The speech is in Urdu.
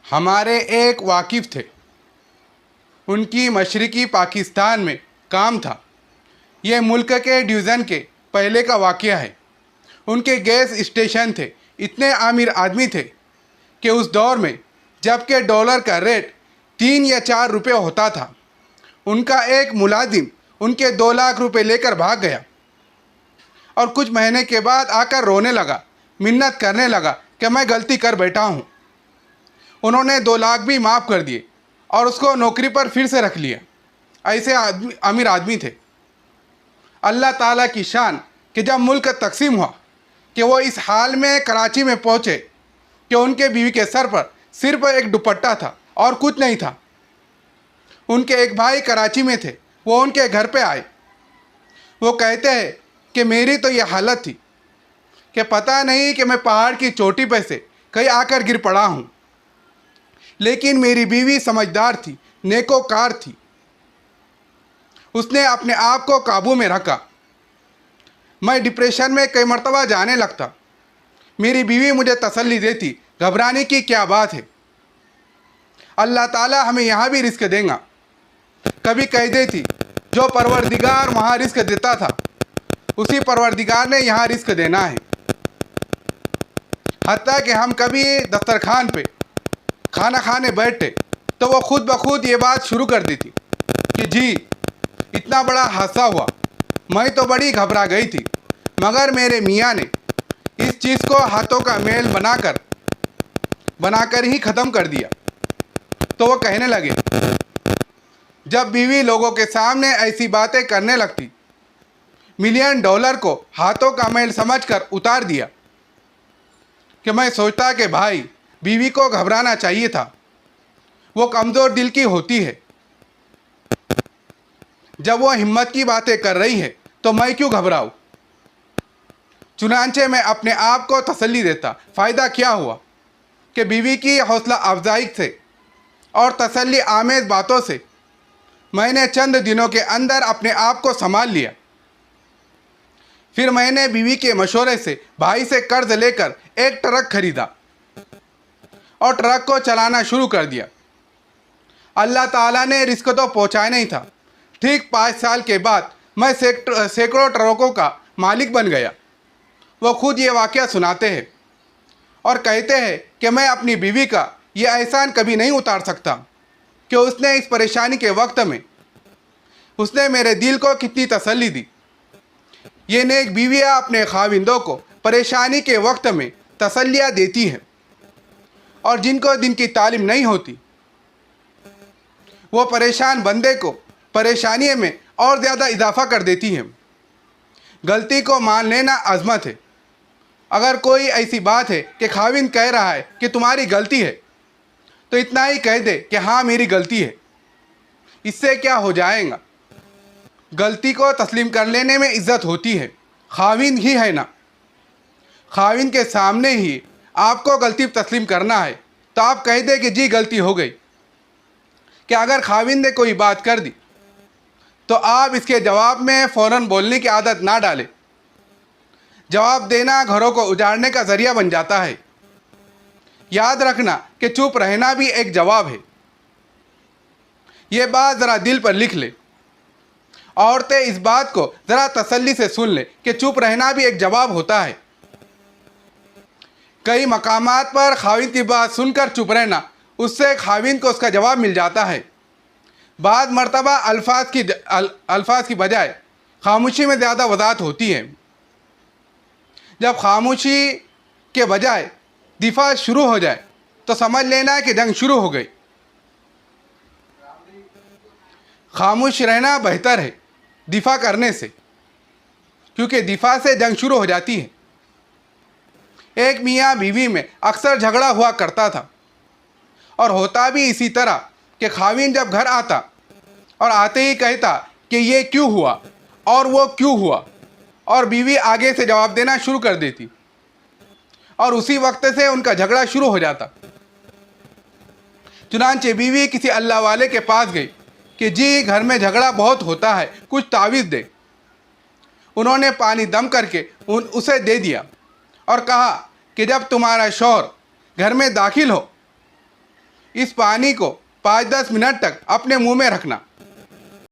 ہمارے ایک واقف تھے، ان کی مشرقی پاکستان میں کام تھا۔ یہ ملک کے ڈویژن کے پہلے کا واقعہ ہے۔ ان کے گیس اسٹیشن تھے، اتنے امیر آدمی تھے کہ اس دور میں جب کہ ڈالر کا ریٹ 3 یا 4 روپے ہوتا تھا، ان کا ایک ملازم ان کے 2 لاکھ روپے لے کر بھاگ گیا اور کچھ مہینے کے بعد آ کر رونے لگا، منت کرنے لگا کہ میں غلطی کر بیٹھا ہوں۔ انہوں نے 2 لاکھ بھی معاف کر دیے اور اس کو نوکری پر پھر سے رکھ لیا۔ ایسے امیر آدمی تھے۔ اللہ تعالیٰ کی شان کہ جب ملک تقسیم ہوا کہ وہ اس حال میں کراچی میں پہنچے کہ ان کے بیوی کے سر پر صرف ایک دوپٹہ تھا اور کچھ نہیں تھا۔ ان کے ایک بھائی کراچی میں تھے، وہ ان کے گھر پہ آئے۔ وہ کہتے ہیں کہ میری تو یہ حالت تھی کہ پتہ نہیں کہ میں پہاڑ کی چوٹی پہ سے کہیں آ کر گر پڑا ہوں، لیکن میری بیوی سمجھدار تھی، نیکوکار تھی۔ اس نے اپنے آپ کو قابو میں رکھا۔ میں ڈپریشن میں کئی مرتبہ جانے لگتا۔ میری بیوی مجھے تسلی دیتی، گھبرانے کی کیا بات ہے، اللہ تعالیٰ ہمیں یہاں بھی رزق دے گا۔ کبھی کہہ دیتی جو پروردگار وہاں رزق دیتا تھا، اسی پروردگار نے یہاں رزق دینا ہے۔ حتیٰ کہ ہم کبھی دسترخوان پہ کھانا کھانے بیٹھے تو وہ خود بخود یہ بات شروع کر دیتی کہ جی اتنا بڑا حادثہ ہوا، میں تو بڑی گھبرا گئی تھی، مگر میرے میاں نے اس چیز کو ہاتھوں کا میل بنا کر ہی ختم کر دیا۔ تو وہ کہنے لگے، جب بیوی لوگوں کے سامنے ایسی باتیں کرنے لگتی، $1,000,000 ڈالر کو ہاتھوں کا میل سمجھ کر اتار دیا کہ میں سوچتا کہ بھائی بیوی کو گھبرانا چاہیے تھا، وہ کمزور دل کی ہوتی ہے، جب وہ ہمت کی باتیں کر رہی ہے تو میں کیوں گھبراؤں۔ چنانچہ میں اپنے آپ کو تسلی دیتا۔ فائدہ کیا ہوا کہ بیوی کی حوصلہ افزائی سے اور تسلی آمیز باتوں سے میں نے چند دنوں کے اندر اپنے آپ کو سنبھال لیا۔ پھر میں نے بیوی کے مشورے سے بھائی سے قرض لے کر ایک ٹرک خریدا اور ٹرک کو چلانا شروع کر دیا۔ اللہ تعالیٰ نے رزق تو پہنچایا نہیں تھا، ٹھیک 5 سال کے بعد میں سینکڑوں ٹرکوں کا مالک بن گیا۔ وہ خود یہ واقعہ سناتے ہیں اور کہتے ہیں کہ میں اپنی بیوی کا یہ احسان کبھی نہیں اتار سکتا کہ اس نے اس پریشانی کے وقت میں اس نے میرے دل کو کتنی تسلی دی۔ یہ نیک بیویاں اپنے خاوندوں کو پریشانی کے وقت میں تسلیاں دیتی ہیں، اور جن کو دن کی تعلیم نہیں ہوتی وہ پریشان بندے کو پریشانی میں اور زیادہ اضافہ کر دیتی ہیں۔ غلطی کو مان لینا عظمت ہے۔ اگر کوئی ایسی بات ہے کہ خاوند کہہ رہا ہے کہ تمہاری غلطی ہے، تو اتنا ہی کہہ دے کہ ہاں میری غلطی ہے، اس سے کیا ہو جائے گا۔ غلطی کو تسلیم کر لینے میں عزت ہوتی ہے۔ خاوند ہی ہے نا، خاوند کے سامنے ہی آپ کو غلطی تسلیم کرنا ہے تو آپ کہہ دے کہ جی غلطی ہو گئی۔ کہ اگر خاوند نے کوئی بات کر دی تو آپ اس کے جواب میں فوراً بولنے کی عادت نہ ڈالیں۔ جواب دینا گھروں کو اجاڑنے کا ذریعہ بن جاتا ہے۔ یاد رکھنا کہ چپ رہنا بھی ایک جواب ہے۔ یہ بات ذرا دل پر لکھ لے۔ عورتیں اس بات کو ذرا تسلی سے سن لیں کہ چپ رہنا بھی ایک جواب ہوتا ہے۔ کئی مقامات پر خاوند کی بات سن کر چپ رہنا، اس سے خاوند کو اس کا جواب مل جاتا ہے۔ بعض مرتبہ الفاظ کی بجائے خاموشی میں زیادہ وضاحت ہوتی ہے۔ جب خاموشی کے بجائے دفاع شروع ہو جائے تو سمجھ لینا کہ جنگ شروع ہو گئی۔ خاموش رہنا بہتر ہے دفاع کرنے سے، کیونکہ دفاع سے جنگ شروع ہو جاتی ہے۔ ایک میاں بیوی میں اکثر جھگڑا ہوا کرتا تھا، اور ہوتا بھی اسی طرح کہ خاوند جب گھر آتا اور آتے ہی کہتا کہ یہ کیوں ہوا اور وہ کیوں ہوا، اور بیوی آگے سے جواب دینا شروع کر دیتی، اور اسی وقت سے ان کا جھگڑا شروع ہو جاتا۔ چنانچہ بیوی کسی اللہ والے کے پاس گئی کہ جی گھر میں جھگڑا بہت ہوتا ہے، کچھ تعویذ دے۔ انہوں نے پانی دم کر کے اسے دے دیا اور کہا کہ جب تمہارا شوہر گھر میں داخل ہو اس پانی کو 5-10 منٹ تک اپنے منہ میں رکھنا.